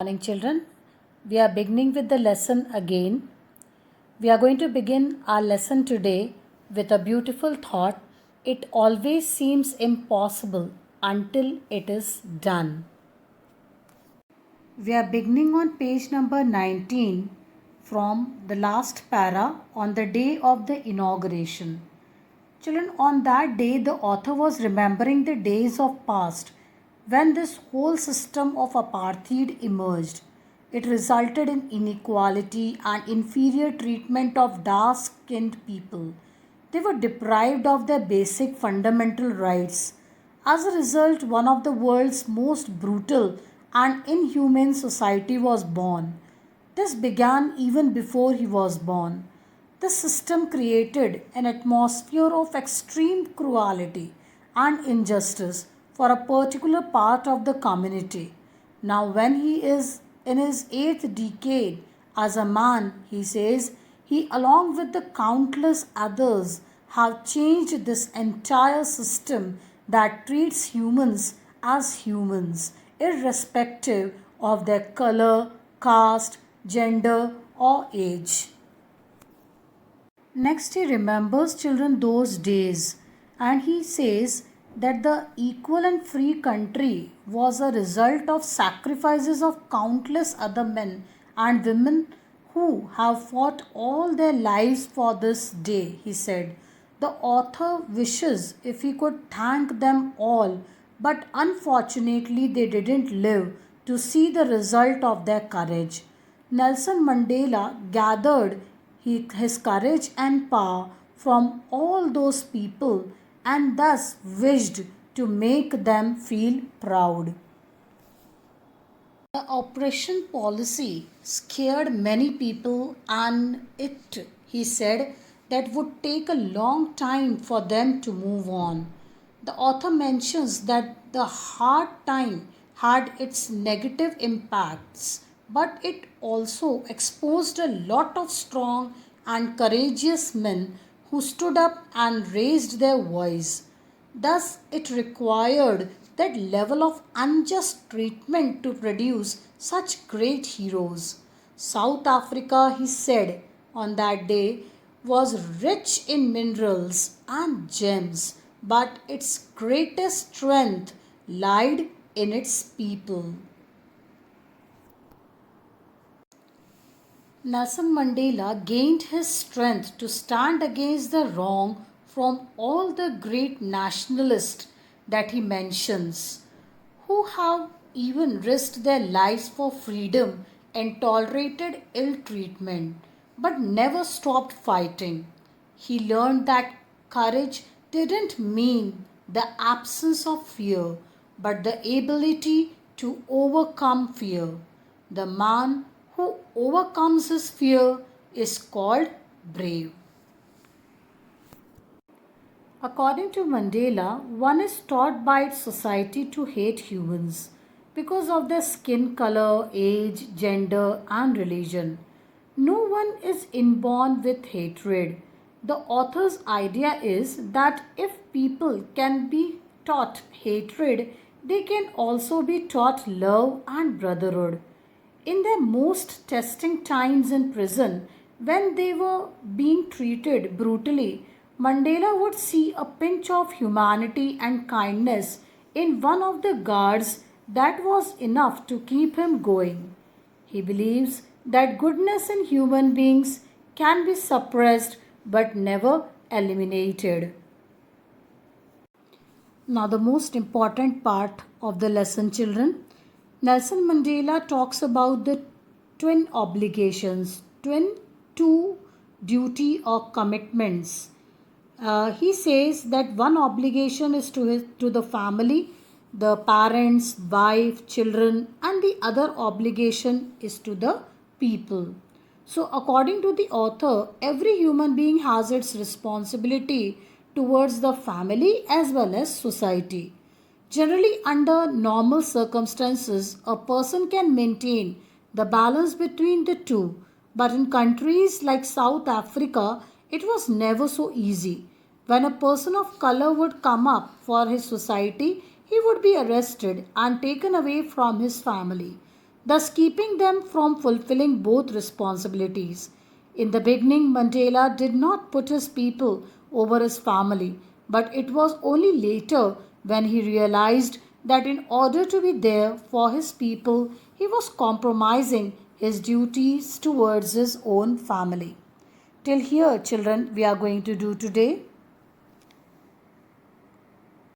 Morning, children. We are beginning with the lesson again. We are going to begin our lesson today with a beautiful thought. It always seems impossible until it is done. We are beginning on page number 19 from the last para on the day of the inauguration. Children, on that day, the author was remembering the days of past when this whole system of apartheid emerged. It resulted in inequality and inferior treatment of dark skinned people. They were deprived of their basic fundamental rights. As a result, one of the world's most brutal and inhumane society was born. This began even before he was born. The system created an atmosphere of extreme cruelty and injustice for a particular part of the community. Now, when he is in his eighth decade as a man, he says, he, along with the countless others, have changed this entire system that treats humans as humans, irrespective of their color, caste, gender, or age. Next, he remembers children those days and he says that the equal and free country was a result of sacrifices of countless other men and women who have fought all their lives for this day, he said. The author wishes if he could thank them all, but unfortunately they didn't live to see the result of their courage. Nelson Mandela gathered his courage and power from all those people and thus wished to make them feel proud. The oppression policy scared many people, and it, he said, that would take a long time for them to move on. The author mentions that the hard time had its negative impacts, but it also exposed a lot of strong and courageous men who stood up and raised their voice. Thus, it required that level of unjust treatment to produce such great heroes. South Africa, he said, on that day was rich in minerals and gems, but its greatest strength lied in its people. Nelson Mandela gained his strength to stand against the wrong from all the great nationalists that he mentions, who have even risked their lives for freedom and tolerated ill treatment, but never stopped fighting. He learned that courage didn't mean the absence of fear, but the ability to overcome fear. The man who overcomes his fear is called brave. According to Mandela, one is taught by its society to hate humans because of their skin color, age, gender, and religion. No one is inborn with hatred. The author's idea is that if people can be taught hatred, they can also be taught love and brotherhood. In their most testing times in prison, when they were being treated brutally, Mandela would see a pinch of humanity and kindness in one of the guards that was enough to keep him going. He believes that goodness in human beings can be suppressed but never eliminated. Now, the most important part of the lesson, children. Nelson Mandela talks about the twin obligations, two duty or commitments. He says that one obligation is to the family, the parents, wife, children, and the other obligation is to the people. So, according to the author, every human being has its responsibility towards the family as well as society. Generally, under normal circumstances, a person can maintain the balance between the two, but in countries like South Africa, it was never so easy. When a person of color would come up for his society, he would be arrested and taken away from his family. thus keeping them from fulfilling both responsibilities. In the beginning, Mandela did not put his people over his family, but it was only later when he realized that in order to be there for his people, he was compromising his duties towards his own family. Till here, children, we are going to do today.